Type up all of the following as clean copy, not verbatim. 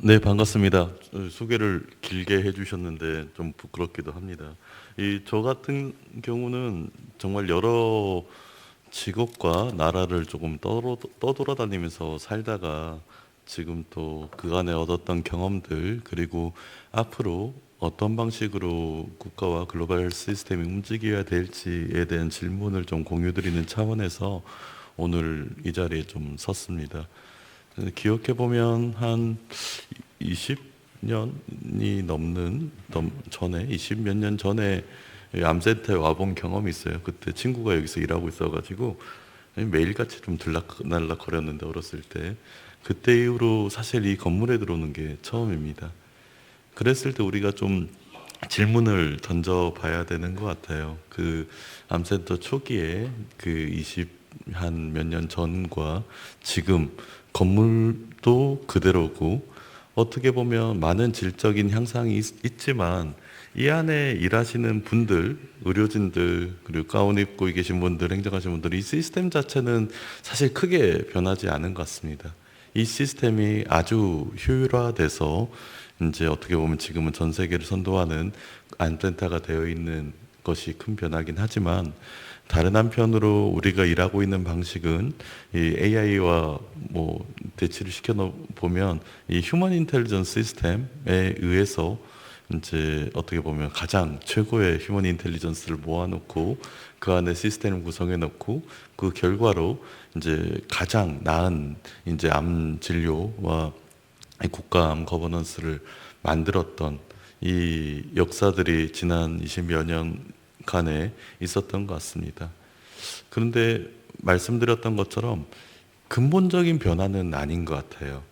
네, 반갑습니다. 소개를 길게 해주셨는데 좀 부끄럽기도 합니다. 저 같은 경우는 정말 여러 직업과 나라를 조금 떠돌아다니면서 살다가 지금 또 그간에 얻었던 경험들, 그리고 앞으로 어떤 방식으로 국가와 글로벌 시스템이 움직여야 될지에 대한 질문을 좀 공유드리는 차원에서 오늘 이 자리에 좀 섰습니다. 기억해 보면 한 20년이 전에 20 몇 년 전에 암센터에 와본 경험이 있어요. 그때 친구가 여기서 일하고 있어가지고 매일같이 좀 들락날락 거렸는데, 어렸을 때 그때 이후로 사실 이 건물에 들어오는 게 처음입니다. 그랬을 때 우리가 좀 질문을 던져봐야 되는 것 같아요. 그 암센터 초기에 그 20 한 몇 년 전과 지금 건물도 그대로고, 어떻게 보면 많은 질적인 향상이 있지만 이 안에 일하시는 분들, 의료진들, 그리고 가운 입고 계신 분들, 행정하시는 분들, 이 시스템 자체는 사실 크게 변하지 않은 것 같습니다. 이 시스템이 아주 효율화돼서 이제 어떻게 보면 지금은 전 세계를 선도하는 안센터가 되어 있는 것이 큰 변화긴 하지만, 다른 한편으로 우리가 일하고 있는 방식은 이 AI와 뭐 대치를 시켜 보면 이 휴먼 인텔리전스 시스템에 의해서 이제 어떻게 보면 가장 최고의 휴먼 인텔리전스를 모아놓고 그 안에 시스템을 구성해 놓고, 그 결과로 이제 가장 나은 이제 암 진료와 국가암 거버넌스를 만들었던 이 역사들이 지난 20여 년간에 있었던 것 같습니다. 그런데 말씀드렸던 것처럼 근본적인 변화는 아닌 것 같아요.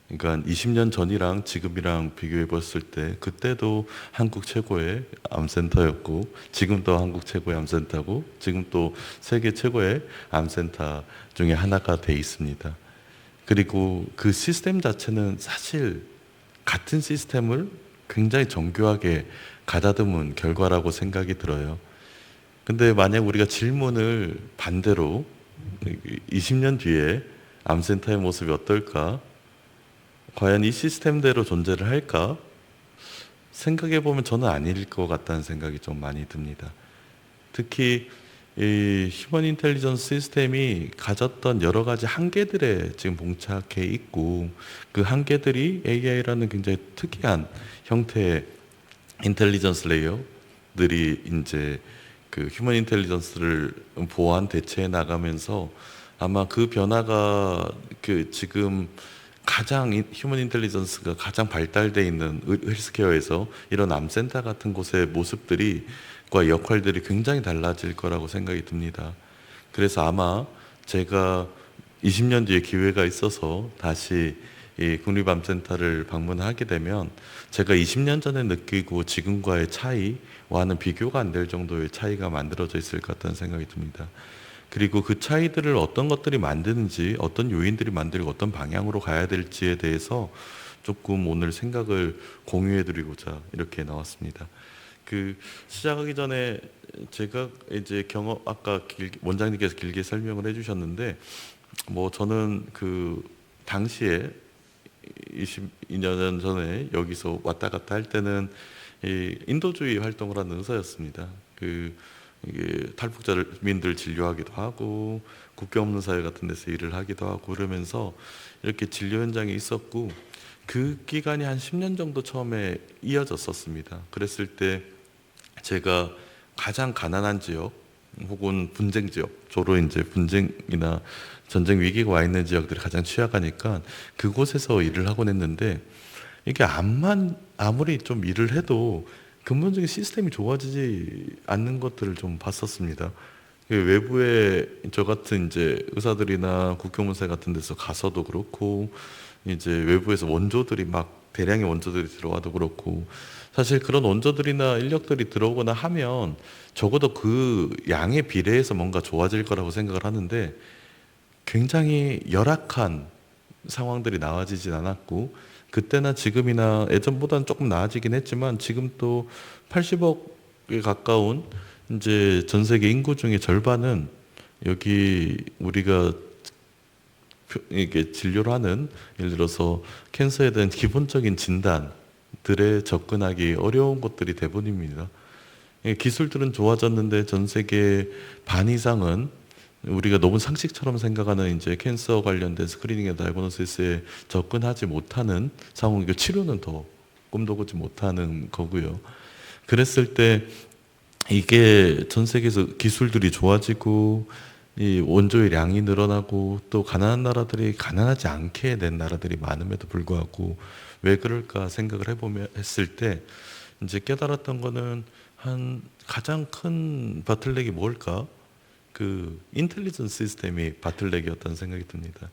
그러니까 20년 전이랑 지금이랑 비교해 봤을 때 그때도 한국 최고의 암센터였고, 지금도 한국 최고의 암센터고, 지금 또 세계 최고의 암센터 중에 하나가 돼 있습니다. 그리고 그 시스템 자체는 사실 같은 시스템을 굉장히 정교하게 가다듬은 결과라고 생각이 들어요. 근데 만약 우리가 질문을 반대로 20년 뒤에 암센터의 모습이 어떨까? 과연 이 시스템대로 존재를 할까? 생각해 보면 저는 아닐 것 같다는 생각이 좀 많이 듭니다. 특히 이 휴먼 인텔리전스 시스템이 가졌던 여러 가지 한계들에 지금 봉착해 있고, 그 한계들이 AI라는 굉장히 특이한 형태의 인텔리전스 레이어들이 이제 그 휴먼 인텔리전스를 보완 대체해 나가면서, 아마 그 변화가 그 지금 가장 휴먼 인텔리전스가 가장 발달돼 있는 헬스케어에서 이런 암센터 같은 곳의 모습들이 과 역할들이 굉장히 달라질 거라고 생각이 듭니다. 그래서 아마 제가 20년 뒤에 기회가 있어서 다시 이 국립암센터를 방문하게 되면 제가 20년 전에 느끼고 지금과의 차이와는 비교가 안 될 정도의 차이가 만들어져 있을 것 같다는 생각이 듭니다. 그리고 그 차이들을 어떤 것들이 만드는지, 어떤 요인들이 만들고 어떤 방향으로 가야 될지에 대해서 조금 오늘 생각을 공유해 드리고자 이렇게 나왔습니다. 그 시작하기 전에 제가 이제 경험, 아까 원장님께서 길게 설명을 해주셨는데, 뭐 저는 그 당시에 22년 전에 여기서 왔다 갔다 할 때는 이 인도주의 활동을 하는 의사였습니다. 그 이게 탈북자민들 진료하기도 하고 국경 없는 사회 같은 데서 일을 하기도 하고 그러면서 이렇게 진료 현장에 있었고, 그 기간이 한 10년 정도 처음에 이어졌었습니다. 그랬을 때 제가 가장 가난한 지역 혹은 분쟁 지역, 주로 이제 분쟁이나 전쟁 위기가 와 있는 지역들이 가장 취약하니까 그곳에서 일을 하곤 했는데, 이게 아무리 좀 일을 해도 근본적인 시스템이 좋아지지 않는 것들을 좀 봤었습니다. 외부에 저 같은 이제 의사들이나 국경문세 같은 데서 가서도 그렇고, 이제 외부에서 원조들이 막 대량의 원조들이 들어와도 그렇고, 사실 그런 원조들이나 인력들이 들어오거나 하면 적어도 그 양에 비례해서 뭔가 좋아질 거라고 생각을 하는데, 굉장히 열악한 상황들이 나아지진 않았고, 그때나 지금이나 예전보다는 조금 나아지긴 했지만 지금 또 80억에 가까운 이제 전 세계 인구 중에 절반은 여기 우리가 이게 진료를 하는, 예를 들어서 캔서에 대한 기본적인 진단들에 접근하기 어려운 것들이 대부분입니다. 기술들은 좋아졌는데 전 세계 반 이상은 우리가 너무 상식처럼 생각하는 이제 캔서 관련된 스크리닝이나 다이그노시스에 접근하지 못하는 상황이고, 치료는 더 꿈도 꾸지 못하는 거고요. 그랬을 때 이게 전 세계에서 기술들이 좋아지고 이 원조의 량이 늘어나고 또 가난한 나라들이 가난하지 않게 된 나라들이 많음에도 불구하고 왜 그럴까 생각을 해보면 했을 때 이제 깨달았던 거는 한 가장 큰 바틀렉이 뭘까? 그 인텔리전스 시스템이 바틀렉이었다는 생각이 듭니다.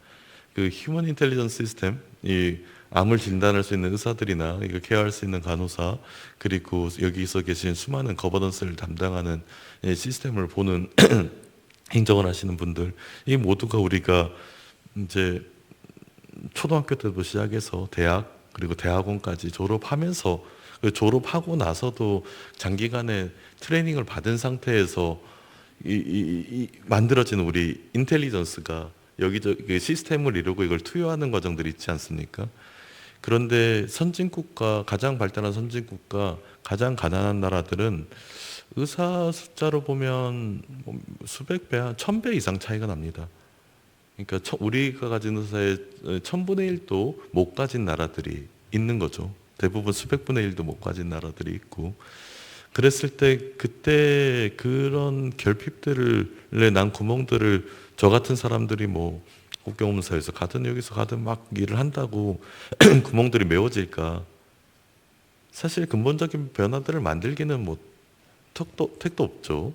그 휴먼 인텔리전스 시스템, 이 암을 진단할 수 있는 의사들이나 이걸 케어할 수 있는 간호사, 그리고 여기서 계신 수많은 거버넌스를 담당하는 시스템을 보는 행정을 하시는 분들, 이 모두가 우리가 이제 초등학교 때부터 시작해서 대학, 그리고 대학원까지 졸업하면서, 그 졸업하고 나서도 장기간의 트레이닝을 받은 상태에서 만들어진 우리 인텔리전스가 여기저기 시스템을 이루고 이걸 투여하는 과정들이 있지 않습니까? 그런데 선진국가, 가장 발달한 선진국가, 가장 가난한 나라들은 의사 숫자로 보면 뭐 수백 배, 한 1000배 이상 차이가 납니다. 그러니까 우리가 가진 의사의 1000분의 1도 못 가진 나라들이 있는 거죠. 대부분 수백 분의 1도 못 가진 나라들이 있고, 그랬을 때 그때 그런 결핍들을 난 구멍들을 저 같은 사람들이 뭐 국경검사에서 가든 여기서 가든 막 일을 한다고 구멍들이 메워질까? 사실 근본적인 변화들을 만들기는 뭐 택도 없죠.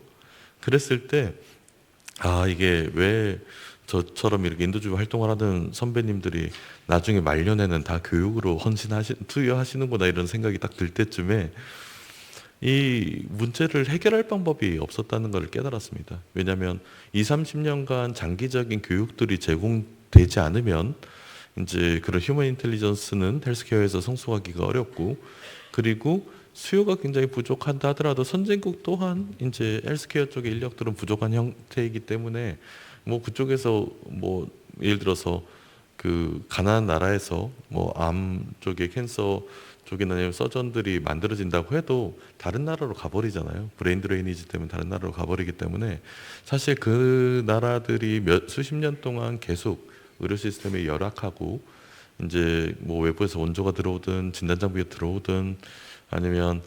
그랬을 때 이게 왜 저처럼 이렇게 인도주의 활동을 하던 선배님들이 나중에 말년에는 다 교육으로 투여하시는구나, 이런 생각이 딱 들 때쯤에 이 문제를 해결할 방법이 없었다는 걸 깨달았습니다. 왜냐하면 20, 30년간 장기적인 교육들이 제공되지 않으면 이제 그런 휴먼 인텔리전스는 헬스케어에서 성숙하기가 어렵고, 그리고 수요가 굉장히 부족한다 하더라도 선진국 또한 이제 헬스케어 쪽의 인력들은 부족한 형태이기 때문에 뭐 그쪽에서 뭐 예를 들어서 그 가난한 나라에서 뭐 암 쪽에 캔서 쪽이나 서전들이 만들어진다고 해도 다른 나라로 가버리잖아요. 브레인 드레이니지 때문에 다른 나라로 가버리기 때문에 사실 그 나라들이 수십 년 동안 계속 의료 시스템이 열악하고, 이제 뭐 외부에서 원조가 들어오든 진단 장비가 들어오든 아니면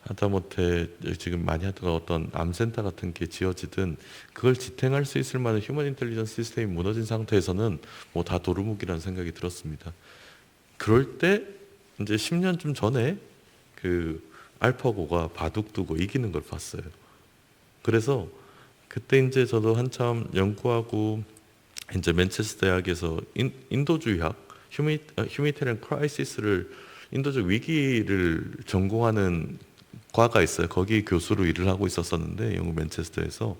하다못해 지금 많이 하던 어떤 암센터 같은 게 지어지든 그걸 지탱할 수 있을 만한 휴먼 인텔리전스 시스템이 무너진 상태에서는 뭐 다 도루묵이라는 생각이 들었습니다. 그럴 때 이제 10년쯤 전에 그 알파고가 바둑 두고 이기는 걸 봤어요. 그래서 그때 이제 저도 한참 연구하고 이제 맨체스터 대학에서 인도주의학, 휴미테리언 크라이시스를, 인도적 위기를 전공하는 과가 있어요. 거기 교수로 일을 하고 있었었는데 영국 맨체스터에서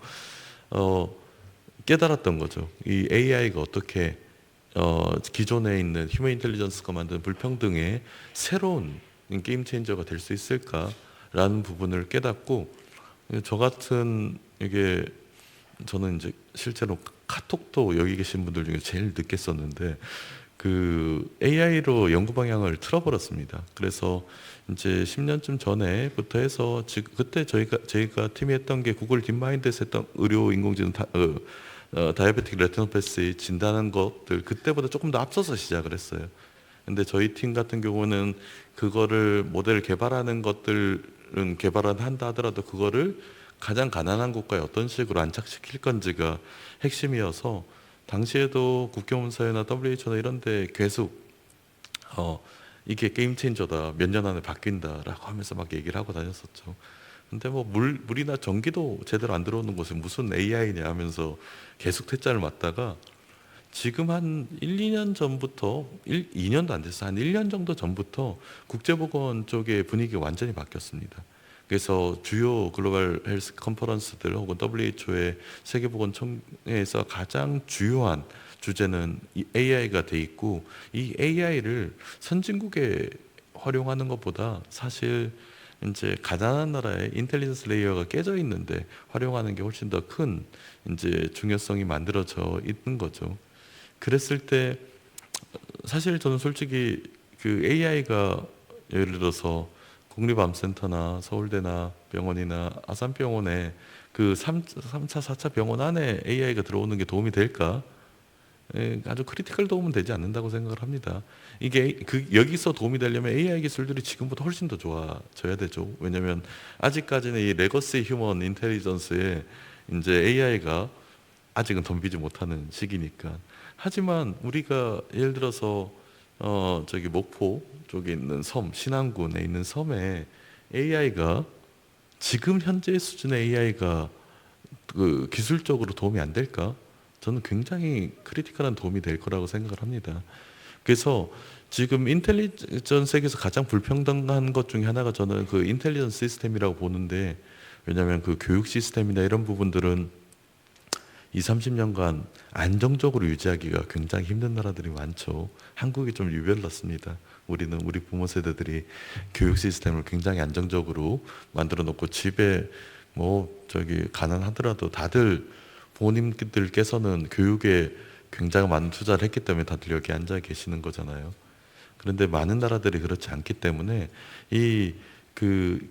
깨달았던 거죠. 이 AI가 어떻게 기존에 있는 휴먼 인텔리전스가 만든 불평등의 새로운 게임 체인저가 될 수 있을까라는 부분을 깨닫고, 저 같은 이게 저는 이제 실제로 카톡도 여기 계신 분들 중에 제일 늦게 썼는데 그 AI로 연구 방향을 틀어버렸습니다. 그래서 이제 10년쯤 전에부터 해서 지금 그때 저희가 팀이 했던 게 구글 딥마인드에서 했던 의료 인공지능 다이아베틱 레티노패시 진단한 것들, 그때보다 조금 더 앞서서 시작을 했어요. 근데 저희 팀 같은 경우는 그거를 모델을 개발하는 것들은 개발을 한다 하더라도 그거를 가장 가난한 국가에 어떤 식으로 안착시킬 건지가 핵심이어서, 당시에도 국경원사회나 WHO나 이런 데 계속 이게 게임 체인저다, 몇 년 안에 바뀐다라고 하면서 막 얘기를 하고 다녔었죠. 근데 뭐 물이나 전기도 제대로 안 들어오는 곳에 무슨 AI냐 하면서 계속 퇴짜를 맞다가 지금 한 1, 2년 전부터 2년도 안 됐어. 한 1년 정도 전부터 국제보건 쪽의 분위기가 완전히 바뀌었습니다. 그래서 주요 글로벌 헬스 컨퍼런스들 혹은 WHO의 세계보건총회에서 가장 주요한 주제는 이 AI가 돼 있고, 이 AI를 선진국에 활용하는 것보다 사실 이제 가난한 나라의 인텔리전스 레이어가 깨져 있는데 활용하는 게 훨씬 더 큰 이제 중요성이 만들어져 있는 거죠. 그랬을 때 사실 저는 솔직히 그 AI가 예를 들어서 국립암센터나 서울대나 병원이나 아산병원에 그 3차, 4차 병원 안에 AI가 들어오는 게 도움이 될까? 아주 크리티컬 도움은 되지 않는다고 생각을 합니다. 이게 여기서 도움이 되려면 AI 기술들이 지금보다 훨씬 더 좋아져야 되죠. 왜냐하면 아직까지는 이 레거시 휴먼 인텔리전스에 이제 AI가 아직은 덤비지 못하는 시기니까. 하지만 우리가 예를 들어서 저기 목포 쪽에 있는 섬, 신안군에 있는 섬에 AI가 지금 현재 수준의 AI가 그 기술적으로 도움이 안 될까? 저는 굉장히 크리티컬한 도움이 될 거라고 생각을 합니다. 그래서 지금 인텔리전스 세계에서 가장 불평등한 것 중에 하나가 저는 그 인텔리전스 시스템이라고 보는데, 왜냐하면 그 교육 시스템이나 이런 부분들은 2, 30년간 안정적으로 유지하기가 굉장히 힘든 나라들이 많죠. 한국이 좀 유별났습니다. 우리 부모 세대들이 교육 시스템을 굉장히 안정적으로 만들어 놓고 집에 뭐 저기 가난하더라도 다들 부모님들께서는 교육에 굉장히 많은 투자를 했기 때문에 다들 여기 앉아 계시는 거잖아요. 그런데 많은 나라들이 그렇지 않기 때문에 이 그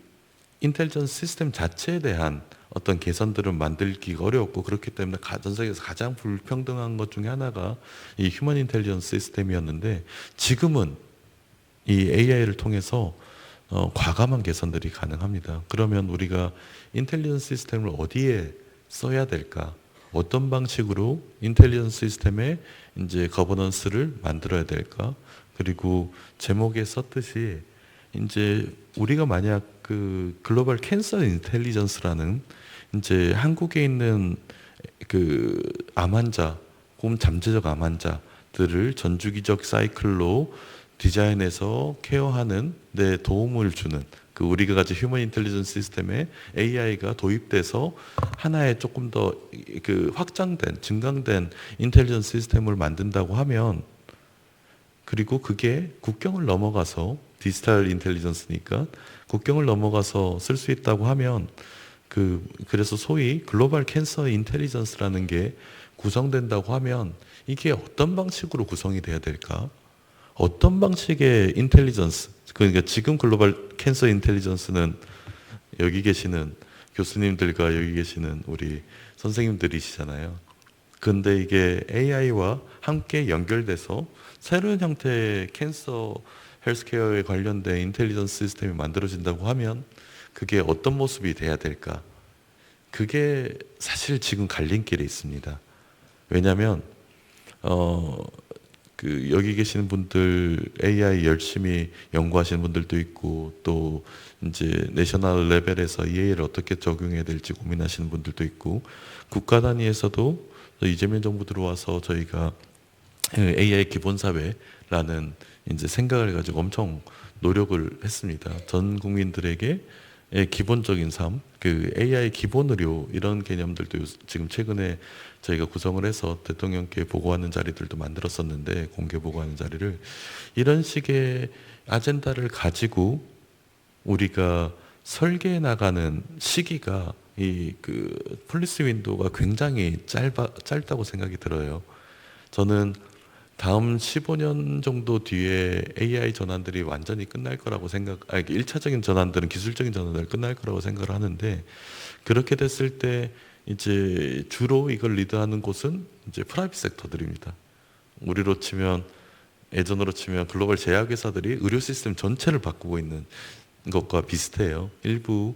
인텔리전스 시스템 자체에 대한 어떤 개선들을 만들기가 어려웠고, 그렇기 때문에 전 세계에서 가장 불평등한 것 중에 하나가 이 휴먼 인텔리전스 시스템이었는데, 지금은 이 AI를 통해서 과감한 개선들이 가능합니다. 그러면 우리가 인텔리전스 시스템을 어디에 써야 될까? 어떤 방식으로 인텔리전스 시스템의 이제 거버넌스를 만들어야 될까? 그리고 제목에 썼듯이 이제 우리가 만약 그 글로벌 캔서 인텔리전스라는 이제 한국에 있는 그 암 환자, 혹은 잠재적 암 환자들을 전주기적 사이클로 디자인해서 케어하는 데 도움을 주는 그 우리가 가진 휴먼 인텔리전스 시스템에 AI가 도입돼서 하나의 조금 더 그 확장된, 증강된 인텔리전스 시스템을 만든다고 하면, 그리고 그게 국경을 넘어가서 디지털 인텔리전스니까 국경을 넘어가서 쓸 수 있다고 하면 그래서 소위 글로벌 캔서 인텔리전스라는 게 구성된다고 하면 이게 어떤 방식으로 구성이 돼야 될까? 어떤 방식의 인텔리전스, 그러니까 지금 글로벌 캔서 인텔리전스는 여기 계시는 교수님들과 여기 계시는 우리 선생님들이시잖아요. 근데 이게 AI와 함께 연결돼서 새로운 형태의 캔서 헬스케어에 관련된 인텔리전스 시스템이 만들어진다고 하면 그게 어떤 모습이 돼야 될까? 그게 사실 지금 갈림길에 있습니다. 왜냐하면 그 여기 계시는 분들 AI 열심히 연구하시는 분들도 있고, 또 이제 내셔널 레벨에서 AI를 어떻게 적용해야 될지 고민하시는 분들도 있고, 국가 단위에서도 이재명 정부 들어와서 저희가 AI 기본사회라는 이제 생각을 가지고 엄청 노력을 했습니다. 전 국민들에게 기본적인 삶, 그 AI 기본 의료 이런 개념들도 지금 최근에 저희가 구성을 해서 대통령께 보고하는 자리들도 만들었었는데, 공개 보고하는 자리를 이런 식의 아젠다를 가지고 우리가 설계해 나가는 시기가 이 그 폴리시 윈도우가 굉장히 짧다고 생각이 들어요. 저는 다음 15년 정도 뒤에 AI 전환들이 완전히 끝날 거라고 아니, 1차적인 전환들은 기술적인 전환들 끝날 거라고 생각을 하는데, 그렇게 됐을 때 이제 주로 이걸 리드하는 곳은 이제 프라이빗 섹터들입니다. 우리로 치면, 예전으로 치면 글로벌 제약회사들이 의료 시스템 전체를 바꾸고 있는 것과 비슷해요. 일부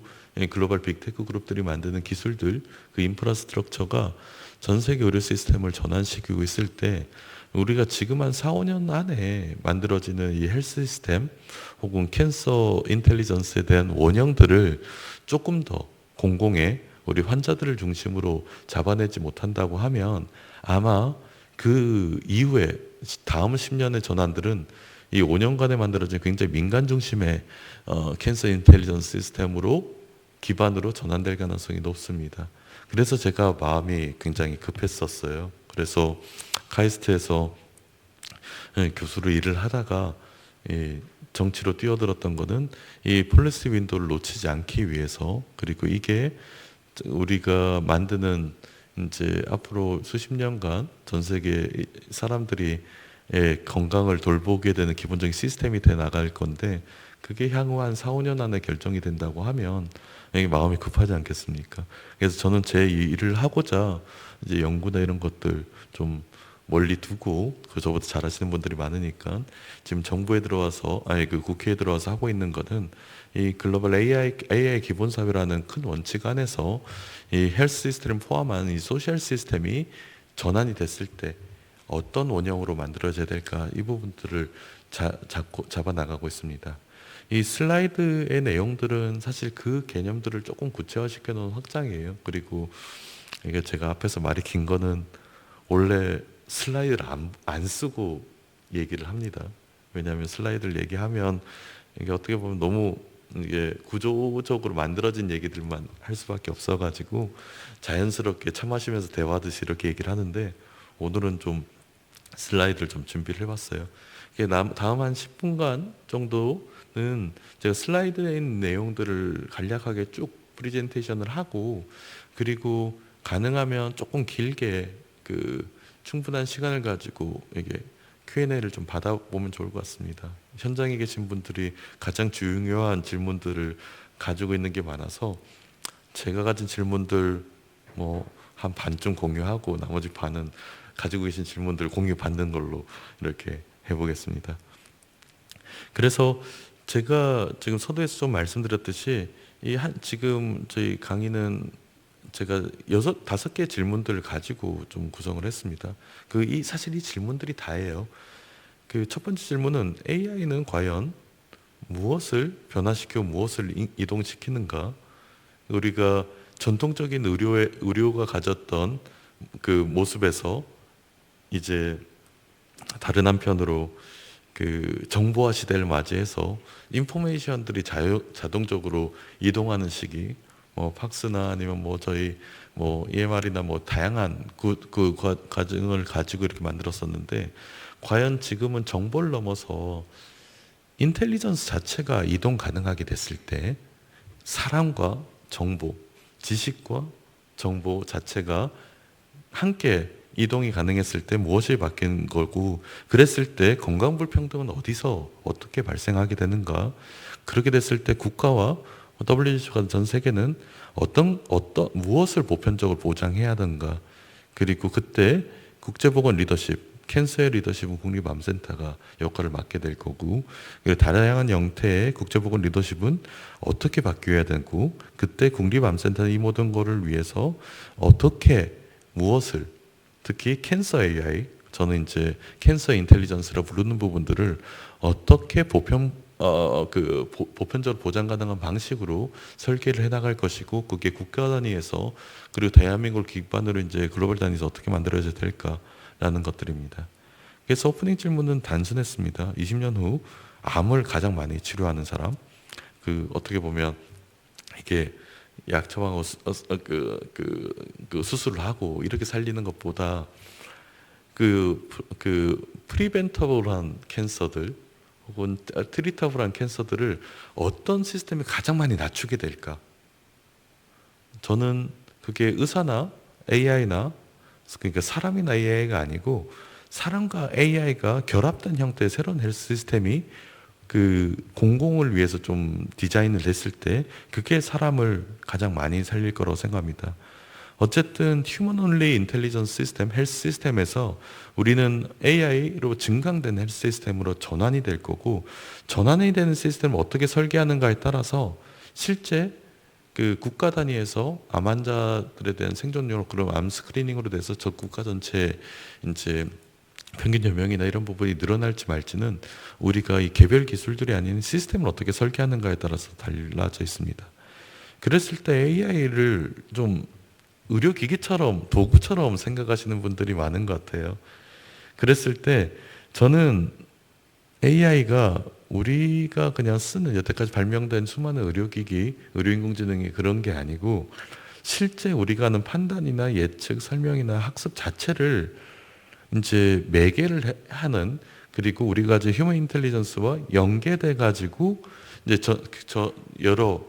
글로벌 빅테크 그룹들이 만드는 기술들, 그 인프라스트럭처가 전 세계 의료 시스템을 전환시키고 있을 때, 우리가 지금 한 4, 5년 안에 만들어지는 이 헬스 시스템 혹은 캔서 인텔리전스에 대한 원형들을 조금 더 공공의 우리 환자들을 중심으로 잡아내지 못한다고 하면, 아마 그 이후에 다음 10년의 전환들은 이 5년간에 만들어진 굉장히 민간 중심의 캔서 인텔리전스 시스템으로 기반으로 전환될 가능성이 높습니다. 그래서 제가 마음이 굉장히 급했었어요. 그래서 카이스트에서 교수로 일을 하다가 정치로 뛰어들었던 것은 이 폴리시 윈도우를 놓치지 않기 위해서, 그리고 이게 우리가 만드는 이제 앞으로 수십 년간 전 세계 사람들이 건강을 돌보게 되는 기본적인 시스템이 돼 나갈 건데, 그게 향후 한 4, 5년 안에 결정이 된다고 하면 이게 마음이 급하지 않겠습니까? 그래서 저는 제 일을 하고자 이제 연구나 이런 것들 좀 멀리 두고, 그 저보다 잘하시는 분들이 많으니까 지금 정부에 들어와서, 아니 그 국회에 들어와서 하고 있는 거는 이 글로벌 AI 기본 사회라는 큰 원칙 안에서 이 헬스 시스템을 포함한 이 소셜 시스템이 전환이 됐을 때 어떤 원형으로 만들어져야 될까, 이 부분들을 잡아 나가고 있습니다. 이 슬라이드의 내용들은 사실 그 개념들을 조금 구체화시켜 놓은 확장이에요. 그리고 이게 제가 앞에서 말이 긴 거는 원래 슬라이드를 안 쓰고 얘기를 합니다. 왜냐하면 슬라이드를 얘기하면 이게 어떻게 보면 너무 이게 구조적으로 만들어진 얘기들만 할 수밖에 없어가지고 자연스럽게 차 마시면서 대화하듯이 이렇게 얘기를 하는데, 오늘은 좀 슬라이드를 좀 준비를 해봤어요. 이게 다음 한 10분간 정도는 제가 슬라이드에 있는 내용들을 간략하게 쭉 프레젠테이션을 하고, 그리고 가능하면 조금 길게 충분한 시간을 가지고 이게 Q&A를 좀 받아보면 좋을 것 같습니다. 현장에 계신 분들이 가장 중요한 질문들을 가지고 있는 게 많아서 제가 가진 질문들 뭐 한 반쯤 공유하고 나머지 반은 가지고 계신 질문들 공유 받는 걸로 이렇게 해보겠습니다. 그래서 제가 지금 서두에서 좀 말씀드렸듯이 지금 저희 강의는 제가 5개 질문들을 가지고 좀 구성을 했습니다. 사실 이 질문들이 다예요. 첫 번째 질문은 AI는 과연 무엇을 변화시키고 무엇을 이동시키는가? 우리가 전통적인 의료가 가졌던 그 모습에서 이제 다른 한편으로 정보화 시대를 맞이해서 인포메이션들이 자동적으로 이동하는 시기, 팍스나 아니면 저희 EMR이나 다양한 과정을 가지고 이렇게 만들었었는데, 과연 지금은 정보를 넘어서 인텔리전스 자체가 이동 가능하게 됐을 때 사람과 정보, 지식과 정보 자체가 함께 이동이 가능했을 때 무엇이 바뀐 거고, 그랬을 때 건강 불평등은 어디서 어떻게 발생하게 되는가? 그렇게 됐을 때 국가와 WHO가 전 세계는 무엇을 보편적으로 보장해야 하는가? 그리고 그때 국제보건 리더십, 캔서의 리더십은 국립암센터가 역할을 맡게 될 거고, 다양한 형태의 국제보건 리더십은 어떻게 바뀌어야 되고, 그때 국립암센터는 이 모든 거를 위해서 무엇을, 특히 캔서 AI, 저는 이제 캔서 인텔리전스라 부르는 부분들을 어떻게 보편적으로 보장 가능한 방식으로 설계를 해나갈 것이고, 그게 국가 단위에서 그리고 대한민국을 기반으로 이제 글로벌 단위에서 어떻게 만들어져야 될까라는 것들입니다. 그래서 오프닝 질문은 단순했습니다. 20년 후 암을 가장 많이 치료하는 사람, 어떻게 보면 이게 약 처방하고 수술을 하고 이렇게 살리는 것보다 프리벤터블한 캔서들 혹은 트리터블한 캔서들을 어떤 시스템이 가장 많이 낮추게 될까? 저는 그게 의사나 AI나, 그러니까 사람이나 AI가 아니고 사람과 AI가 결합된 형태의 새로운 헬스 시스템이 공공을 위해서 좀 디자인을 했을 때 그게 사람을 가장 많이 살릴 거라고 생각합니다. 어쨌든 휴먼 온리 인텔리전스 시스템, 헬스 시스템에서 우리는 AI로 증강된 헬스 시스템으로 전환이 될 거고, 전환이 되는 시스템을 어떻게 설계하는가에 따라서 실제 국가 단위에서 암 환자들에 대한 생존율, 그런 암 스크리닝으로 돼서 저 국가 전체 이제 평균 연명이나 이런 부분이 늘어날지 말지는 우리가 이 개별 기술들이 아닌 시스템을 어떻게 설계하는가에 따라서 달라져 있습니다. 그랬을 때 AI를 좀 의료기기처럼, 도구처럼 생각하시는 분들이 많은 것 같아요. 그랬을 때 저는 AI가 우리가 그냥 쓰는 여태까지 발명된 수많은 의료기기, 의료인공지능이 그런 게 아니고, 실제 우리가 하는 판단이나 예측, 설명이나 학습 자체를 이제 매개를 하는, 그리고 우리가 이제 휴먼 인텔리전스와 연계돼 가지고 이제 여러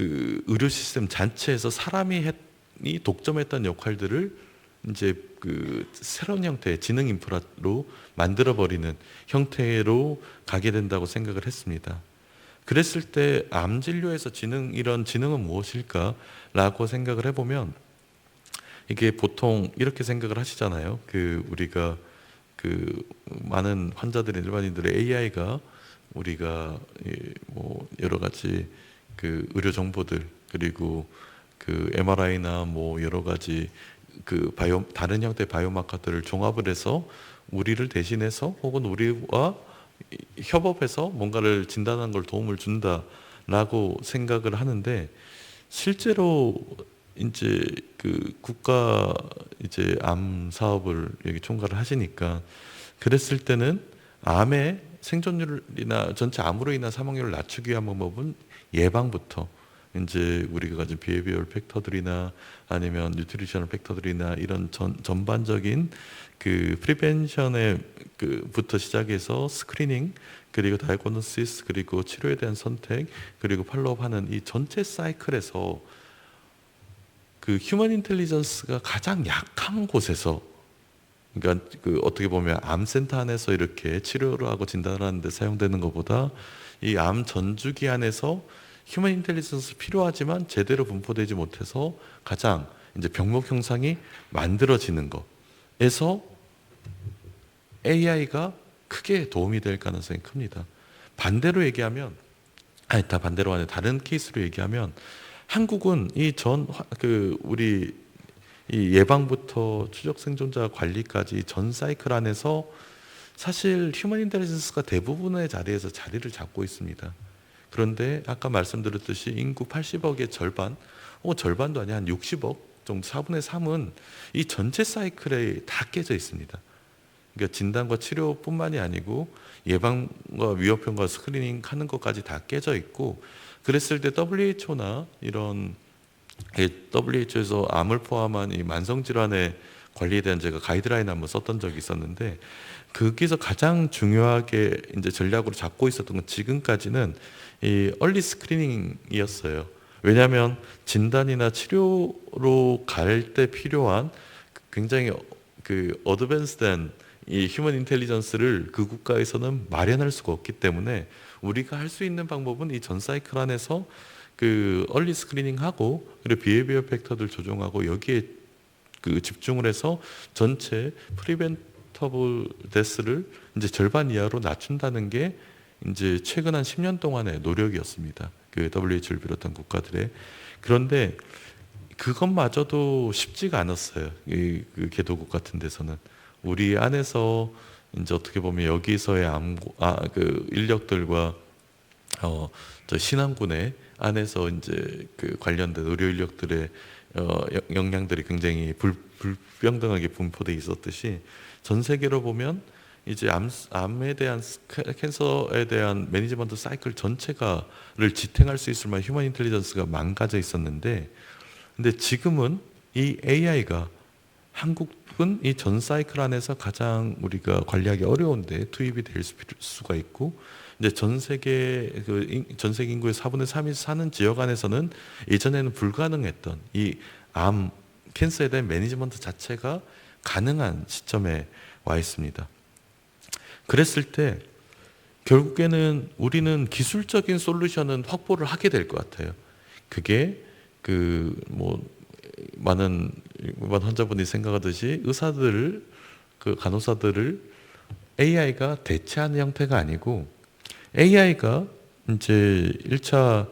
의료 시스템 전체에서 사람이 독점했던 역할들을 이제 그 새로운 형태의 지능 인프라로 만들어 버리는 형태로 가게 된다고 생각을 했습니다. 그랬을 때 암 진료에서 이런 지능은 무엇일까라고 생각을 해보면 이게 보통 이렇게 생각을 하시잖아요. 우리가 많은 환자들의 일반인들의 AI가 우리가 뭐 여러 가지 의료 정보들 그리고 MRI나 뭐 여러 가지 다른 형태의 바이오마커들을 종합을 해서 우리를 대신해서 혹은 우리와 협업해서 뭔가를 진단하는 걸 도움을 준다라고 생각을 하는데 실제로 이제 국가 이제 암 사업을 여기 총괄을 하시니까 그랬을 때는 암의 생존율이나 전체 암으로 인한 사망률을 낮추기 위한 방법은 예방부터 이제 우리가 가진 비헤비어럴 팩터들이나 아니면 뉴트리셔널 팩터들이나 이런 전반적인 프리벤션에 부터 시작해서 스크리닝 그리고 다이그노시스 그리고 치료에 대한 선택 그리고 팔로우하는 이 전체 사이클에서 휴먼 인텔리전스가 가장 약한 곳에서 그러니까 어떻게 보면 암센터 안에서 이렇게 치료를 하고 진단을 하는데 사용되는 것보다 이 암 전주기 안에서 휴먼 인텔리전스 필요하지만 제대로 분포되지 못해서 가장 이제 병목 형상이 만들어지는 것에서 AI가 크게 도움이 될 가능성이 큽니다. 반대로 얘기하면 반대로 아니라 다른 케이스로 얘기하면 한국은 우리 이 예방부터 추적 생존자 관리까지 전 사이클 안에서 사실 휴먼 인텔리전스가 대부분의 자리에서 자리를 잡고 있습니다. 그런데 아까 말씀드렸듯이 인구 80억의 절반, 절반도 아니야 한 60억 정도 4분의 3은 이 전체 사이클에 다 깨져 있습니다. 그러니까 진단과 치료뿐만이 아니고 예방과 위협형과 스크리닝 하는 것까지 다 깨져 있고 그랬을 때 WHO나 이런 WHO에서 암을 포함한 이 만성질환의 관리에 대한 제가 가이드라인 한번 썼던 적이 있었는데 거기서 가장 중요하게 이제 전략으로 잡고 있었던 건 지금까지는 이 얼리 스크리닝이었어요. 왜냐하면 진단이나 치료로 갈 때 필요한 굉장히 어드밴스된 이 휴먼 인텔리전스를 그 국가에서는 마련할 수가 없기 때문에 우리가 할 수 있는 방법은 이 전 사이클 안에서 얼리 스크리닝하고 그리고 비헤비어 팩터들 조정하고 여기에 집중을 해서 전체 프리벤터블 데스를 이제 절반 이하로 낮춘다는 게 이제 최근 한 10년 동안의 노력이었습니다. WHO를 비롯한 국가들의. 그런데 그것마저도 쉽지가 않았어요. 개도국 같은 데서는 우리 안에서 이제 어떻게 보면 여기서의 인력들과 저 신안군의 안에서 이제 관련된 의료 인력들의 역량들이 굉장히 불평등하게 분포돼 있었듯이 전 세계로 보면 이제 암에 대한 캔서에 대한 매니지먼트 사이클 전체가를 지탱할 수 있을 만한 휴먼 인텔리전스가 망가져 있었는데 근데 지금은 이 AI가 한국은 이 전 사이클 안에서 가장 우리가 관리하기 어려운데 투입이 될 수가 있고 이제 전 세계 인구의 4분의 3이 사는 지역 안에서는 예전에는 불가능했던 이 암 캔서에 대한 매니지먼트 자체가 가능한 시점에 와 있습니다. 그랬을 때 결국에는 우리는 기술적인 솔루션은 확보를 하게 될 것 같아요. 그게 많은 일반 환자분이 생각하듯이 의사들을 간호사들을 AI가 대체하는 형태가 아니고 AI가 이제 1차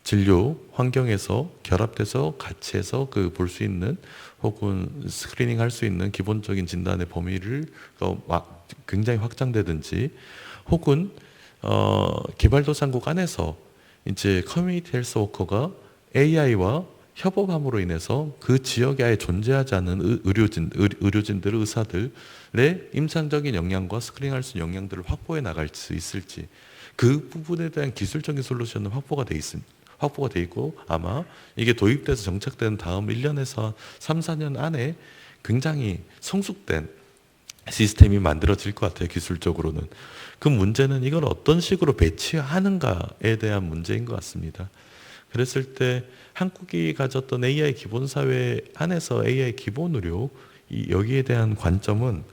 진료 환경에서 결합돼서 같이 해서 볼 수 있는 혹은 스크리닝 할 수 있는 기본적인 진단의 범위를 굉장히 확장되든지 혹은 개발도상국 안에서 이제 커뮤니티 헬스 워커가 AI와 협업함으로 인해서 그 지역에 아예 존재하지 않는 의료진들, 의사들의 임상적인 역량과 스크린할 수 있는 역량들을 확보해 나갈 수 있을지 그 부분에 대한 기술적인 솔루션은 확보가 돼 있고 아마 이게 도입돼서 정착된 다음 1년에서 3, 4년 안에 굉장히 성숙된 시스템이 만들어질 것 같아요. 기술적으로는. 그 문제는 이걸 어떤 식으로 배치하는가에 대한 문제인 것 같습니다. 그랬을 때 한국이 가졌던 AI 기본 사회 안에서 AI 기본 의료 여기에 대한 관점은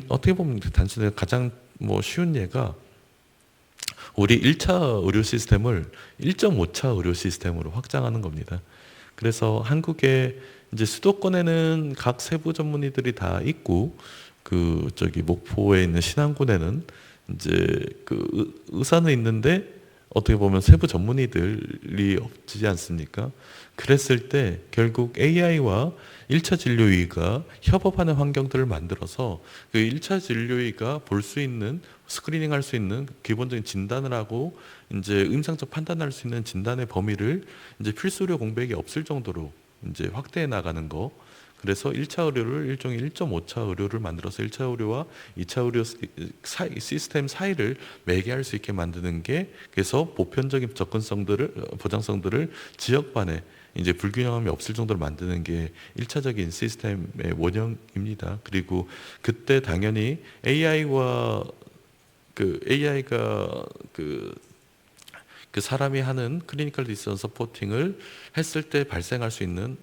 어떻게 보면 단순히 가장 쉬운 예가 우리 1차 의료 시스템을 1.5차 의료 시스템으로 확장하는 겁니다. 그래서 한국의 이제 수도권에는 각 세부 전문의들이 다 있고 목포에 있는 신안군에는 이제 의사는 있는데 어떻게 보면 세부 전문의들이 없지 않습니까? 그랬을 때 결국 AI와 1차 진료의가 협업하는 환경들을 만들어서 그 1차 진료의가 볼 수 있는 스크리닝 할 수 있는 기본적인 진단을 하고 이제 임상적 판단할 수 있는 진단의 범위를 이제 필수 의료 공백이 없을 정도로 이제 확대해 나가는 거. 그래서 1차 의료를 일종의 1.5차 의료를 만들어서 1차 의료와 2차 의료 시스템 사이를 매개할 수 있게 만드는 게 그래서 보편적인 접근성들을 보장성들을 지역반에 이제 불균형함이 없을 정도로 만드는 게 1차적인 시스템의 원형입니다. 그리고 그때 당연히 AI가 사람이 하는 클리니컬 디시전 서포팅을 했을 때 발생할 수 있는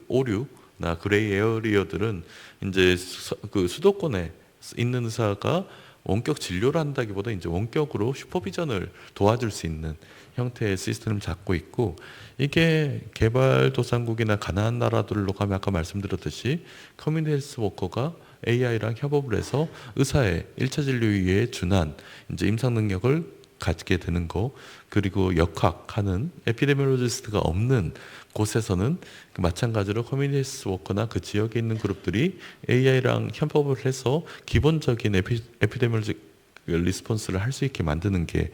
오류나 그레이 에어리어들은 이제 수도권에 있는 의사가 원격 진료를 한다기보다 이제 원격으로 슈퍼비전을 도와줄 수 있는 형태의 시스템을 잡고 있고, 이게 개발도상국이나 가난한 나라들로 가면 아까 말씀드렸듯이 커뮤니티 헬스 워커가 AI랑 협업을 해서 의사의 1차 진료에 준한 이제 임상 능력을 갖게 되는 거, 그리고 역학하는 에피데미올로지스트가 없는 곳에서는 마찬가지로 커뮤니티 헬스 워커나 그 지역에 있는 그룹들이 AI랑 협업을 해서 기본적인 에피데미올로지 리스폰스를 할 수 있게 만드는 게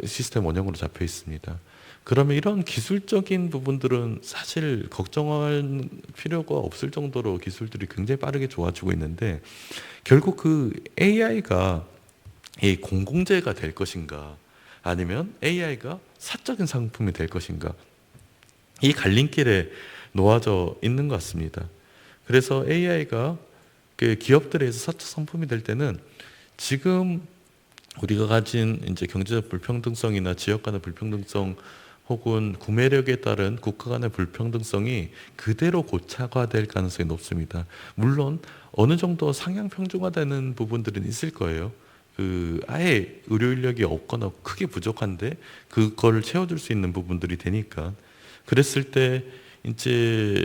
시스템 원형으로 잡혀 있습니다. 그러면 이런 기술적인 부분들은 사실 걱정할 필요가 없을 정도로 기술들이 굉장히 빠르게 좋아지고 있는데, 결국 그 AI가 이 공공재가 될 것인가 아니면 AI가 사적인 상품이 될 것인가, 이 갈림길에 놓아져 있는 것 같습니다. 그래서 AI가 기업들에서 사적 상품이 될 때는 지금 우리가 가진 이제 경제적 불평등성이나 지역 간의 불평등성 혹은 구매력에 따른 국가 간의 불평등성이 그대로 고착화될 가능성이 높습니다. 물론 어느 정도 상향 평준화되는 부분들은 있을 거예요. 아예 의료 인력이 없거나 크게 부족한데 그거를 채워줄 수 있는 부분들이 되니까, 그랬을 때 이제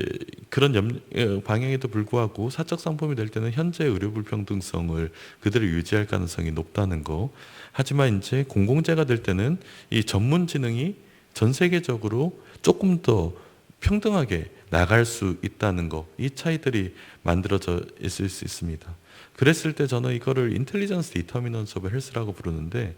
그런 방향에도 불구하고 사적 상품이 될 때는 현재 의료 불평등성을 그대로 유지할 가능성이 높다는 거. 하지만 이제 공공재가 될 때는 이 전문지능이 전 세계적으로 조금 더 평등하게 나갈 수 있다는 거, 이 차이들이 만들어져 있을 수 있습니다. 그랬을 때 저는 이거를 인텔리전스 디터미넌스 오브 헬스라고 부르는데,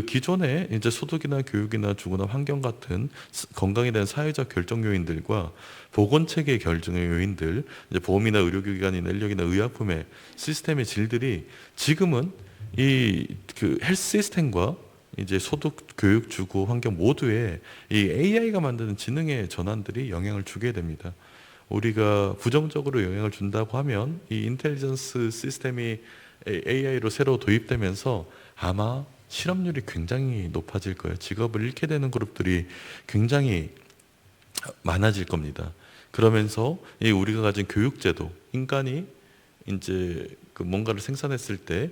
기존에 이제 소득이나 교육이나 주거나 환경 같은 건강에 대한 사회적 결정 요인들과 보건체계 결정 요인들, 이제 보험이나 의료기관이나 인력이나 의약품의 시스템의 질들이 지금은 헬스 시스템과 이제 소득, 교육, 주거, 환경 모두에 이 AI가 만드는 지능의 전환들이 영향을 주게 됩니다. 우리가 부정적으로 영향을 준다고 하면 이 인텔리전스 시스템이 AI로 새로 도입되면서 아마 실업률이 굉장히 높아질 거예요. 직업을 잃게 되는 그룹들이 굉장히 많아질 겁니다. 그러면서 우리가 가진 교육제도, 인간이 이제 뭔가를 생산했을 때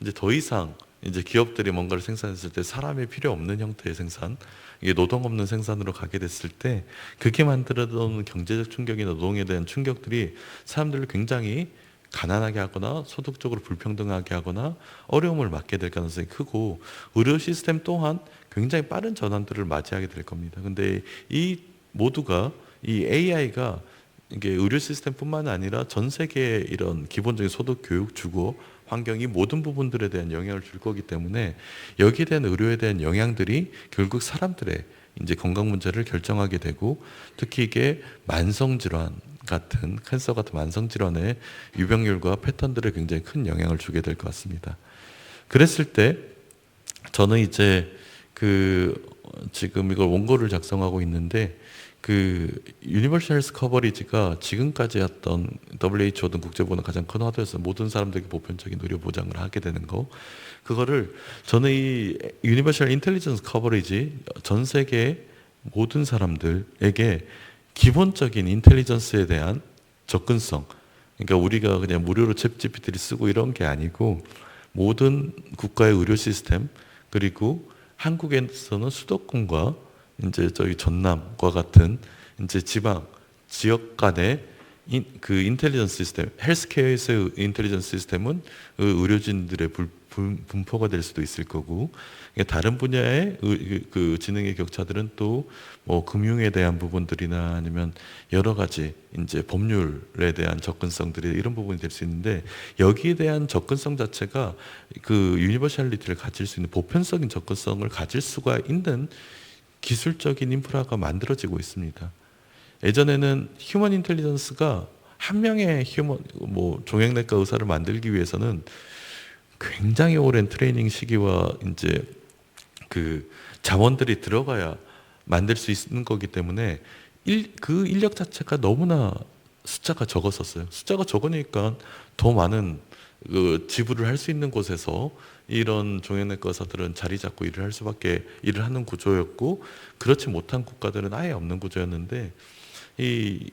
이제 더 이상 이제 기업들이 뭔가를 생산했을 때 사람이 필요 없는 형태의 생산, 이게 노동 없는 생산으로 가게 됐을 때 그게 만들어놓은 경제적 충격이나 노동에 대한 충격들이 사람들을 굉장히 가난하게 하거나 소득적으로 불평등하게 하거나 어려움을 맞게 될 가능성이 크고, 의료 시스템 또한 굉장히 빠른 전환들을 맞이하게 될 겁니다. 근데 이 모두가 이 AI가 이게 의료 시스템뿐만 아니라 전 세계의 이런 기본적인 소득, 교육, 주거, 환경이 모든 부분들에 대한 영향을 줄 거기 때문에 여기에 대한 의료에 대한 영향들이 결국 사람들의 이제 건강 문제를 결정하게 되고, 특히 이게 만성 질환 같은 캔서 같은 만성 질환의 유병률과 패턴들에 굉장히 큰 영향을 주게 될 것 같습니다. 그랬을 때 저는 이제 지금 이걸 원고를 작성하고 있는데 그 유니버셜 헬스 커버리지가 지금까지 했던 WHO 등 국제보건의 가장 큰 화두에서 모든 사람들에게 보편적인 의료 보장을 하게 되는 거, 그거를 저는 이 유니버셜 인텔리전스 커버리지 전 세계 모든 사람들에게 기본적인 인텔리전스에 대한 접근성, 그러니까 우리가 그냥 무료로 챗 GPT를 쓰고 이런 게 아니고 모든 국가의 의료 시스템, 그리고 한국에서는 수도권과 이제 저희 전남과 같은 이제 지방 지역 간의 그 인텔리전스 시스템, 헬스케어에서의 인텔리전스 시스템은 의료진들의 분포가 될 수도 있을 거고, 다른 분야의 그 지능의 격차들은 또 뭐 금융에 대한 부분들이나 아니면 여러 가지 이제 법률에 대한 접근성들이 이런 부분이 될 수 있는데, 여기에 대한 접근성 자체가 그 유니버셜리티를 가질 수 있는 보편적인 접근성을 가질 수가 있는 기술적인 인프라가 만들어지고 있습니다. 예전에는 휴먼 인텔리전스가 한 명의 뭐 종양내과 의사를 만들기 위해서는 굉장히 오랜 트레이닝 시기와 이제 그 자원들이 들어가야 만들 수 있는 거기 때문에 그 인력 자체가 너무나 숫자가 적었었어요. 숫자가 적으니까 더 많은 그 지불을 할 수 있는 곳에서 이런 종양내과 의사들은 자리 잡고 일을 하는 구조였고, 그렇지 못한 국가들은 아예 없는 구조였는데, 이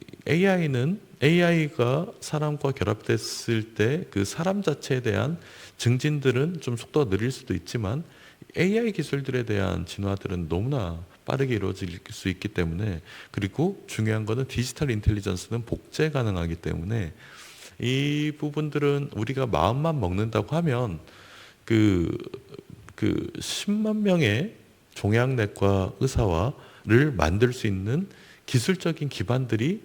AI가 사람과 결합됐을 때 그 사람 자체에 대한 증진들은 좀 속도가 느릴 수도 있지만 AI 기술들에 대한 진화들은 너무나 빠르게 이루어질 수 있기 때문에, 그리고 중요한 거는 디지털 인텔리전스는 복제 가능하기 때문에 이 부분들은 우리가 마음만 먹는다고 하면 그 10만 명의 종양내과 의사와를 만들 수 있는 기술적인 기반들이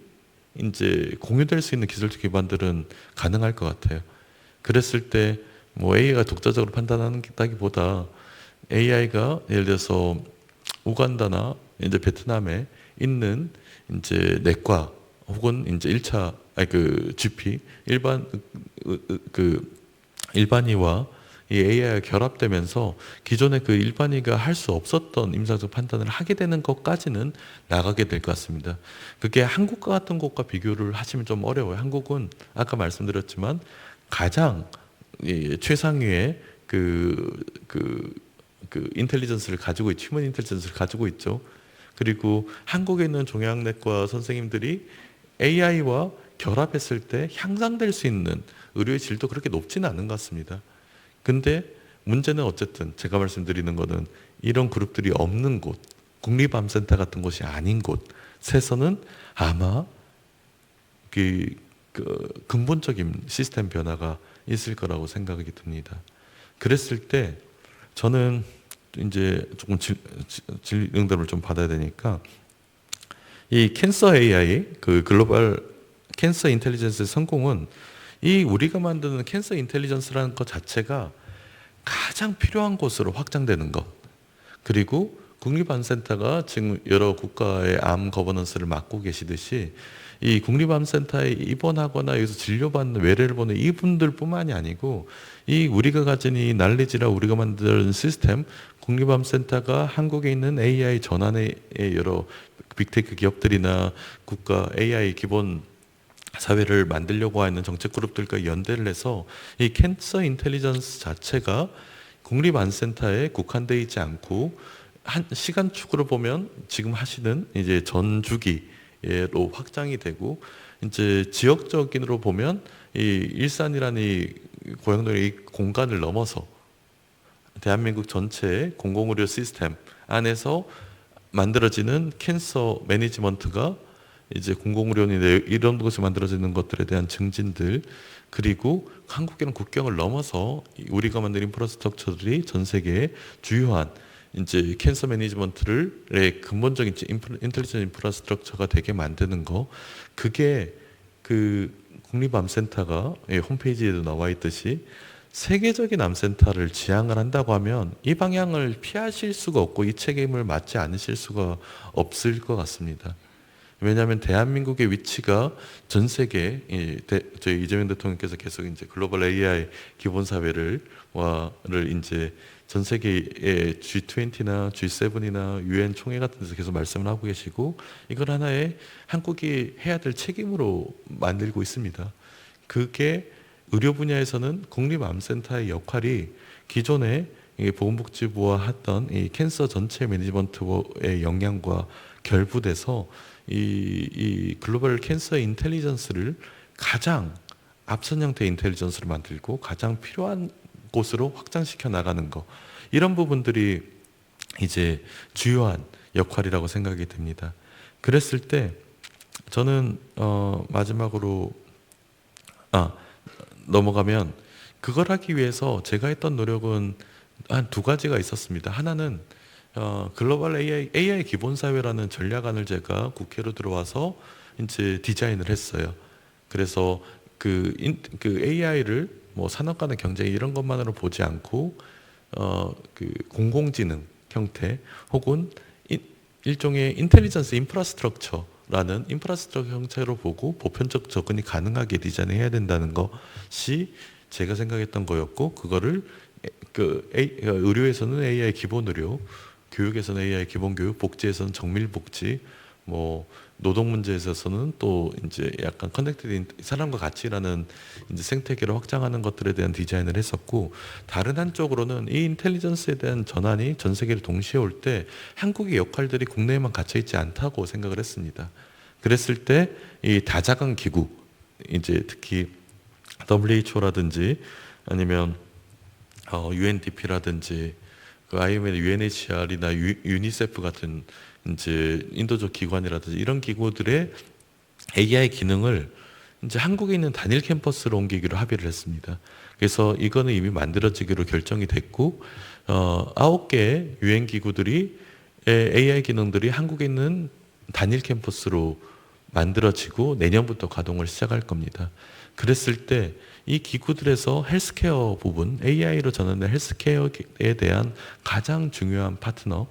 이제 공유될 수 있는 기술적 기반들은 가능할 것 같아요. 그랬을 때 뭐 AI가 독자적으로 판단한다기보다 AI가 예를 들어서 우간다나 이제 베트남에 있는 이제 내과 혹은 이제 GP 일반의와 이 AI가 결합되면서 기존의 그 일반의가 할 수 없었던 임상적 판단을 하게 되는 것까지는 나가게 될 것 같습니다. 그게 한국과 같은 곳과 비교를 하시면 좀 어려워요. 한국은 아까 말씀드렸지만 가장 최상위의 인텔리전스를 가지고 있죠. 휴먼 인텔리전스를 가지고 있죠. 그리고 한국에 있는 종양내과 선생님들이 AI와 결합했을 때 향상될 수 있는 의료의 질도 그렇게 높지는 않은 것 같습니다. 근데 문제는 어쨌든 제가 말씀드리는 거는 이런 그룹들이 없는 곳, 국립암센터 같은 곳이 아닌 곳에서는 아마 그 근본적인 시스템 변화가 있을 거라고 생각이 듭니다. 그랬을 때 저는 이제 조금 응답을 좀 받아야 되니까 이 캔서 AI, 그 글로벌 캔서 인텔리전스의 성공은 이 우리가 만드는 캔서 인텔리전스라는 것 자체가 가장 필요한 곳으로 확장되는 것, 그리고 국립암센터가 지금 여러 국가의 암 거버넌스를 맡고 계시듯이 이 국립암센터에 입원하거나 여기서 진료받는 외래를 보는 이분들뿐만이 아니고 이 우리가 가진 이 난리지라 우리가 만든 시스템, 국립암센터가 한국에 있는 AI 전환의 여러 빅테크 기업들이나 국가 AI 기본 사회를 만들려고 하는 정책 그룹들과 연대를 해서 이 캔서 인텔리전스 자체가 국립암센터에 국한되어 있지 않고 한 시간축으로 보면 지금 하시는 이제 전 주기로 확장이 되고, 이제 지역적인으로 보면 이 일산이라는 이 고양도의 이 공간을 넘어서 대한민국 전체의 공공의료 시스템 안에서 만들어지는 캔서 매니지먼트가 이제 공공의료원이 이런 곳에 만들어지는 것들에 대한 증진들, 그리고 한국에는 국경을 넘어서 우리가 만든 인프라스트럭처들이 전 세계의 주요한 이제 캔서 매니지먼트를 근본적인 인텔리전트 인프라스트럭처가 되게 만드는 거, 그게 그 국립암센터가 홈페이지에도 나와 있듯이 세계적인 암센터를 지향을 한다고 하면 이 방향을 피하실 수가 없고 이 책임을 맡지 않으실 수가 없을 것 같습니다. 왜냐하면 대한민국의 위치가 전 세계 저희 이재명 대통령께서 계속 이제 글로벌 AI 기본 사회를 이제 전 세계의 G20나 G7이나 UN 총회 같은 데서 계속 말씀을 하고 계시고 이걸 하나의 한국이 해야 될 책임으로 만들고 있습니다. 그게 의료 분야에서는 국립암센터의 역할이 기존에 보건복지부와 했던 이 캔서 전체 매니지먼트의 역량과 결부돼서 이 글로벌 캔서 인텔리전스를 가장 앞선 형태의 인텔리전스를 만들고 가장 필요한 곳으로 확장시켜 나가는 거, 이런 부분들이 이제 주요한 역할이라고 생각이 듭니다. 그랬을 때 저는 마지막으로 넘어가면 그걸 하기 위해서 제가 했던 노력은 한 두 가지가 있었습니다. 하나는 글로벌 AI 기본 사회라는 전략안을 제가 국회로 들어와서 이제 디자인을 했어요. 그래서 그 AI를 뭐 산업 간의 경쟁 이런 것만으로 보지 않고 그 공공지능 형태 혹은 일종의 인텔리전스 인프라스트럭처라는 인프라스트럭처 형태로 보고 보편적 접근이 가능하게 디자인해야 된다는 것이 제가 생각했던 거였고, 그거를 의료에서는 AI 기본 의료, 교육에서는 AI 기본 교육, 복지에서는 정밀 복지, 뭐 노동 문제에 있어서는 또 이제 약간 커넥티드 사람과 같이 일하는 이제 생태계를 확장하는 것들에 대한 디자인을 했었고, 다른 한쪽으로는 이 인텔리전스에 대한 전환이 전 세계를 동시에 올 때 한국의 역할들이 국내에만 갇혀 있지 않다고 생각을 했습니다. 그랬을 때 이 다자강 기구, 이제 특히 WHO라든지 아니면 UNDP라든지 그 IMF, UNHCR이나 유니세프 같은 이제 인도적 기관이라든지 이런 기구들의 AI 기능을 이제 한국에 있는 단일 캠퍼스로 옮기기로 합의를 했습니다. 그래서 이거는 이미 만들어지기로 결정이 됐고 9개 유엔 기구들이 AI 기능들이 한국에 있는 단일 캠퍼스로 만들어지고 내년부터 가동을 시작할 겁니다. 그랬을 때 이 기구들에서 헬스케어 부분, AI로 전환된 헬스케어에 대한 가장 중요한 파트너,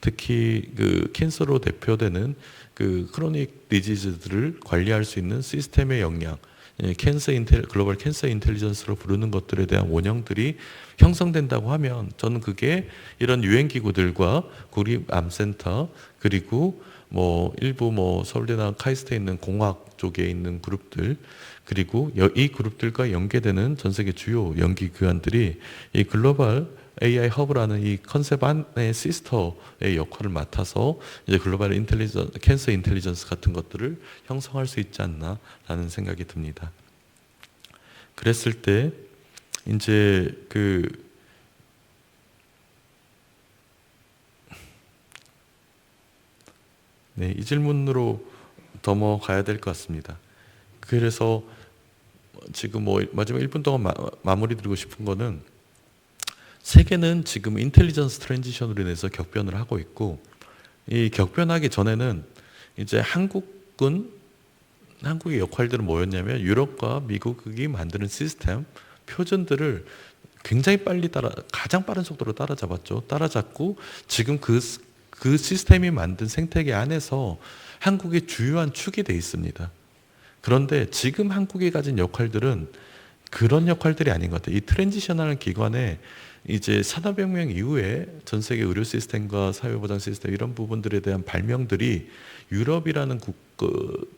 특히 그 캔서로 대표되는 그 크로닉 디지즈들을 관리할 수 있는 시스템의 역량, 글로벌 캔서 인텔리전스로 부르는 것들에 대한 원형들이 형성된다고 하면 저는 그게 이런 유엔 기구들과 국립암센터 그리고 뭐 일부 뭐 서울대나 카이스트에 있는 공학 쪽에 있는 그룹들, 그리고 이 그룹들과 연계되는 전 세계 주요 연기 기관들이 이 글로벌 AI 허브라는 이 컨셉 안의 시스터의 역할을 맡아서 이제 글로벌 캔서 인텔리전스 같은 것들을 형성할 수 있지 않나라는 생각이 듭니다. 그랬을 때 이제 이 질문으로 넘어가야 될 것 같습니다. 그래서 지금 뭐 마지막 1분 동안 마무리 드리고 싶은 거는, 세계는 지금 인텔리전스 트랜지션으로 인해서 격변을 하고 있고, 이 격변하기 전에는 이제 한국의 역할들은 뭐였냐면 유럽과 미국이 만드는 시스템, 표준들을 굉장히 빨리 가장 빠른 속도로 따라잡고 지금 그 시스템이 만든 생태계 안에서 한국이 주요한 축이 돼 있습니다. 그런데 지금 한국이 가진 역할들은 그런 역할들이 아닌 것 같아요. 이 트랜지셔널 기관에 이제 산업혁명 이후에 전 세계 의료 시스템과 사회보장 시스템 이런 부분들에 대한 발명들이 유럽이라는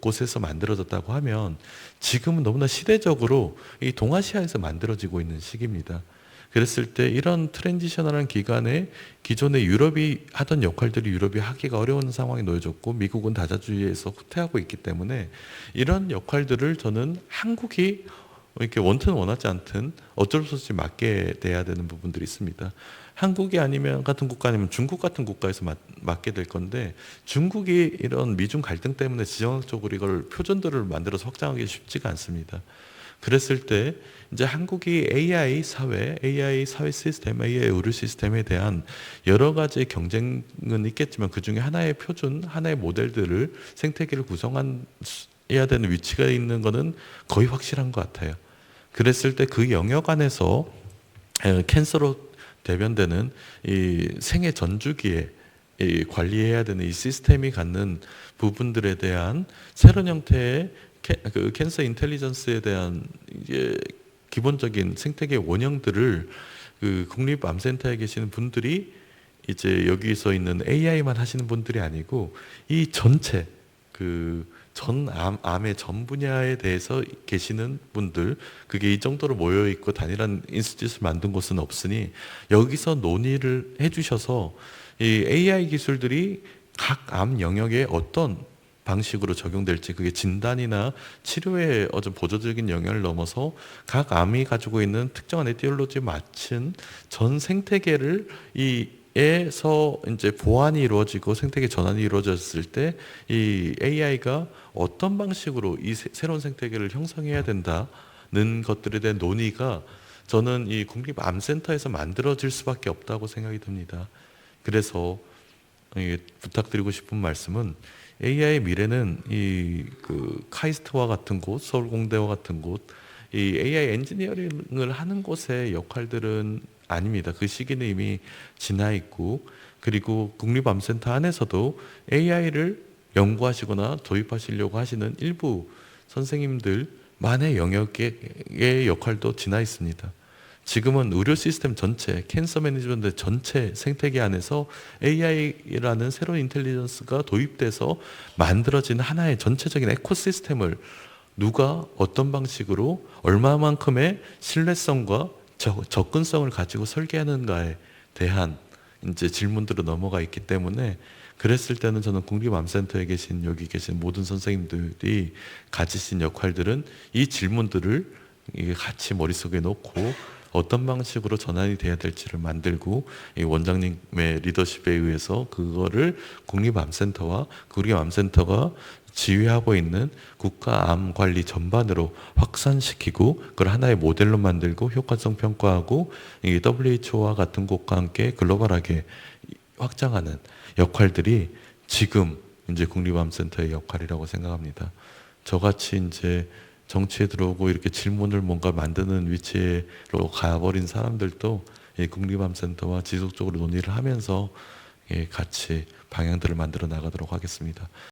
곳에서 만들어졌다고 하면 지금은 너무나 시대적으로 이 동아시아에서 만들어지고 있는 시기입니다. 그랬을 때 이런 트랜지셔널한 기간에 기존의 유럽이 하던 역할들이 유럽이 하기가 어려운 상황에 놓여졌고 미국은 다자주의에서 후퇴하고 있기 때문에 이런 역할들을 저는 한국이 이렇게 원튼 원하지 않든 어쩔 수 없이 맡게 돼야 되는 부분들이 있습니다. 한국이 아니면 같은 국가 아니면 중국 같은 국가에서 맡게 될 건데, 중국이 이런 미중 갈등 때문에 지정학적으로 이걸 표준들을 만들어서 확장하기 쉽지가 않습니다. 그랬을 때 이제 한국이 AI 사회 시스템, AI 의료 시스템에 대한 여러 가지 경쟁은 있겠지만 그 중에 하나의 표준, 하나의 모델들을 생태계를 구성해야 되는 위치가 있는 것은 거의 확실한 것 같아요. 그랬을 때 그 영역 안에서 캔서로 대변되는 이 생애 전주기에 이 관리해야 되는 이 시스템이 갖는 부분들에 대한 새로운 형태의 그 캔서 인텔리전스에 대한 이제 기본적인 생태계 원형들을 그 국립암센터에 계시는 분들이 이제 여기서 있는 AI만 하시는 분들이 아니고 이 전체 그 전 암의 전 분야에 대해서 계시는 분들, 그게 이 정도로 모여 있고 단일한 인스티튜트를 만든 곳은 없으니 여기서 논의를 해주셔서 이 AI 기술들이 각 암 영역에 어떤 방식으로 적용될지, 그게 진단이나 치료에 어떤 보조적인 영역을 넘어서 각 암이 가지고 있는 특정한 에티올로지에 맞춘 전 생태계를 에서 이제 보완이 이루어지고 생태계 전환이 이루어졌을 때 이 AI가 어떤 방식으로 이 새로운 생태계를 형성해야 된다는 것들에 대한 논의가 저는 이 국립암센터에서 만들어질 수밖에 없다고 생각이 듭니다. 그래서 부탁드리고 싶은 말씀은 AI의 미래는 이 그 카이스트와 같은 곳, 서울공대와 같은 곳, 이 AI 엔지니어링을 하는 곳의 역할들은 아닙니다. 그 시기는 이미 지나 있고, 그리고 국립암센터 안에서도 AI를 연구하시거나 도입하시려고 하시는 일부 선생님들만의 영역의 역할도 지나 있습니다. 지금은 의료 시스템 전체, 캔서 매니지먼트 전체 생태계 안에서 AI라는 새로운 인텔리전스가 도입돼서 만들어진 하나의 전체적인 에코시스템을 누가 어떤 방식으로 얼마만큼의 신뢰성과 접근성을 가지고 설계하는가에 대한 이제 질문들로 넘어가 있기 때문에, 그랬을 때는 저는 국립암센터에 계신 여기 계신 모든 선생님들이 가지신 역할들은 이 질문들을 같이 머릿속에 놓고 어떤 방식으로 전환이 돼야 될지를 만들고, 이 원장님의 리더십에 의해서 그거를 국립암센터가 지휘하고 있는 국가암 관리 전반으로 확산시키고 그걸 하나의 모델로 만들고 효과성 평가하고 이 WHO와 같은 곳과 함께 글로벌하게 확장하는 역할들이 지금 이제 국립암센터의 역할이라고 생각합니다. 저같이 이제 정치에 들어오고 이렇게 질문을 뭔가 만드는 위치로 가버린 사람들도 국립암센터와 지속적으로 논의를 하면서 같이 방향들을 만들어 나가도록 하겠습니다.